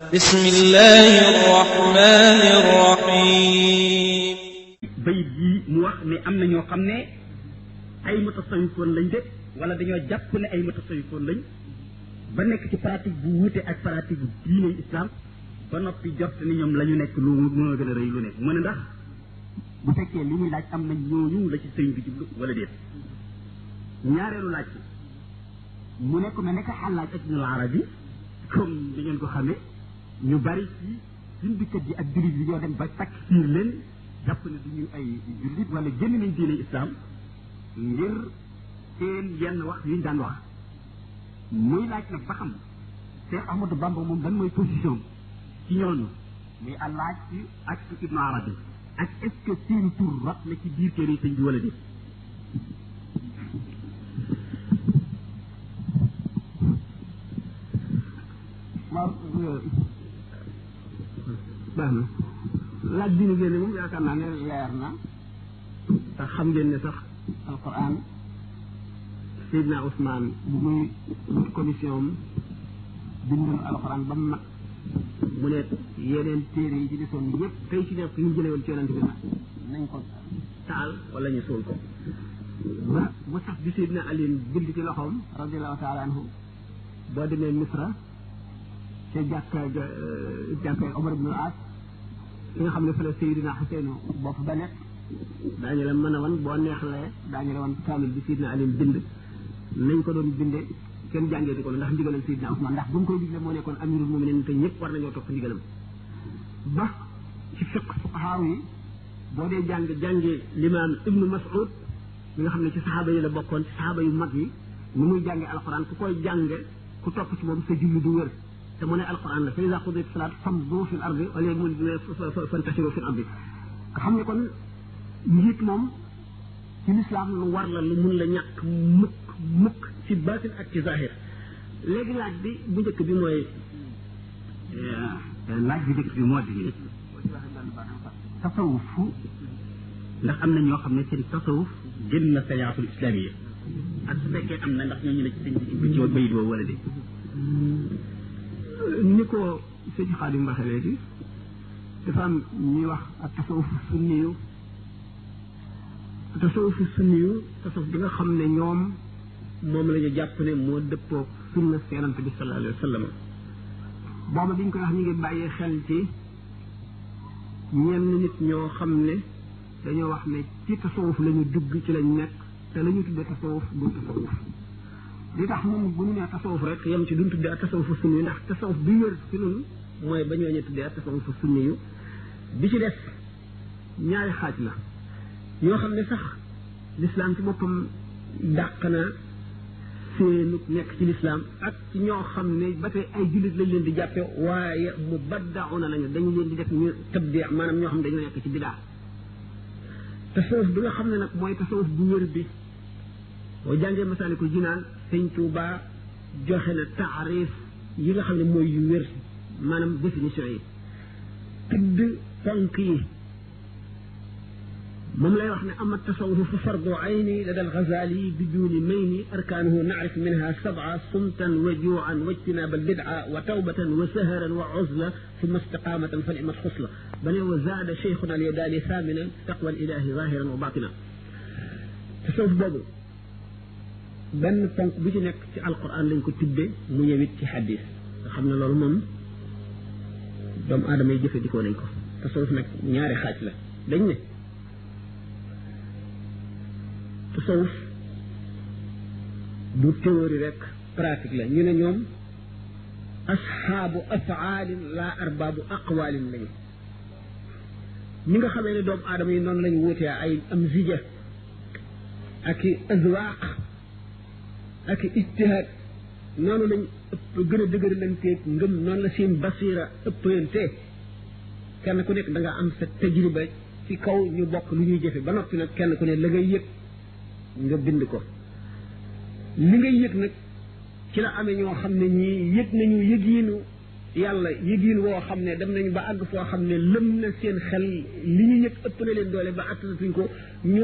بسم الله الرحمن الرحيم bayit yi mu wax ne am na ñoo xam ne ay mutasawifoon lañ de wala dañoo jàpp ne ay mutasawifoon lañ ba nekk ci pratique bu wuute ak pratique bu diine islam ba noppi jot ni ñoom la ñu nekk lu moo gën a rëy lu nekk mu ne ndax bu fekkee li muy laaj am na ñooñu la ci sëñ bi jublu wala déet ñaareelu laaj bi mu nekk na nekk xalaaj ak Ibnul Arabi comme di ngeen ko xamee ñu bari ci bindikat yi ak jullit yi ñoo dem ba takfiir leen jàpp ne duñu ay jullit wala génn nañ diine islam ngir seen yenn wax yuñ daan wax muy laaj nag ba xam Cheikh Ahmadou Bamba moom ban mooy position ci ñooñu muy àllaaj ci ak Ibnu Arabi ak est-ce que seen tur rot na ci biir téere sëñ bi wala déet baax na laaj bi ñu génne moom yaakaar naa ne leer na ndax xam ngeen ne sax alquran Seydina Ousmane bu muy commission bindul alquran ba mu mag mu ne yeneen téere yi ci desoon yëpp tey ci nekk yu ñu jëlee woon ci yonent bi nag nañ ko taal wala ñu suul ko ba bu sax bi Seydina Aliin bind ci loxoom radiallahu taala anhu boo demee Misra te jàkka Omar ibn al-As ki nga xam ne fa la Seydina Xuseenu bopp ba nekk daañu la mën a wan boo neexlee daañu la wan kaamil bi Seydina Aliin bind nañ ko doon bindee kenn jàngee di ko ndax ndigalal Seydina Ousmane ndax bu mu koy digle moo nekkoon amirul muminin te ñëpp war nañoo topp ndigalam ba ci fiq fuqahaa yi boo dee jàngee limaam Ibnu Mas'ud mi nga xam ne ci saxaaba yi la bokkoon ci saxaaba yu mag yi ni muy jàngee alquran ku koy jànge ku topp ci moom sa julli du wér te mu ne alquran la fa iza qudiyat salaat famdu fil ardi wala mu fantashiru fil ardi nga xam ne kon njiit moom ci lislaam lu war la lu mun la ñàkk mukk ci baatin ak ci zahir léegi laaj bi bu njëkk bi mooy moo di tasawuf ndax am na ñoo xam ne seen tasawuf génn na sayaatul islamiyya ak su fekkee am na ndax ñooñu la ci sëñ bi ci bayit woo wala de ni ko sëñ Xaadim waxee léegi dafa am ñuy wax ak tasawuf sunniyu tasawuf bi nga xam ne ñoom moom la ñu jàpp ne moo dëppoo sunna Yonent bi sallallahu alayhi wa sallam booba biñ koy wax ñu ngi bàyyee xel ci ñenn nit ñoo xam ne dañoo wax ne ci tasawuf la ñu dugg ci lañ nekk te la ñu tuddee tasawuf du tasawuf li tax moom bu ñu nee tasawuf rek yem ci duñ tuddee ak tasawufu sunni yu ndax tasawuf bi wér ci ñun mooy ba ñooñu tuddee ak tasawufu sunni yu bi ci des ñaari xaaj la ñoo xam ne sax lislaam ci boppam dàq na seenu nekk ci lislaam ak ci ñoo xam ne ba tey ay jullit lañ leen di jàppe waaye mu baddauna lañu dañu leen di def ñu tabdi maanaam ñoo xam ne dañoo nekk ci bidaa tasawuf bi nga xam ne nag mooy tasawuf bu wér bi boo jàngee Masaalikul Jinaan Sëñ Tuubaa joxe na taarif yi nga xam ne mooy yu wér maanaam définition yi tudd ponk yi moom lay wax ne ama tasawuf fa fardu ayni lada al-Ghazali biduni mayni arkaanuhu naarif minha sab'a sumtan wa juu'an wa ijtinaab al-bid'a wa tawbatan wa saharan wa uzla thumma istiqaamatan fa ni'mat xusla ba ne wa zaada cheikhuna al-Yadaali saaminan taqwa al-ilaahi zaahiran wa baatinan tasawuf boobu benn ponk bu ci nekk ci alquran lañ ko tuddee mu ñëwit ci xadis nga xam ne loolu moom doomu aadama yi jëfandikoo nañ ko tasawuf nag ñaari xaaj la dañ ne tasawuf du théorie rek pratique la ñu ne ñoom asxaabu afaalin la arbaabu aqwaalin lañu ñi nga xamee ne doomu aadama yi noonu lañ wuutee ay am zija ak i azwaaq ak ijtihaad noonu lañ ëpp gën a dëgëralanteeg ngëm noonu la seen basira ëppante kenn ku nekk da nga am sa tajriba ci kaw ñu bokk lu ñuy jëfe ba noppi nag kenn ku ne la ngay yëg nga bind ko li ngay yëg nag ci la amee ñoo xam ne ñii yëg nañu yëgiinu yàlla yëgiin woo xam ne dem nañu ba àgg foo xam ne lëm na seen xel li ñu yëg ëpp na leen doole ba attanatuñ ko ñu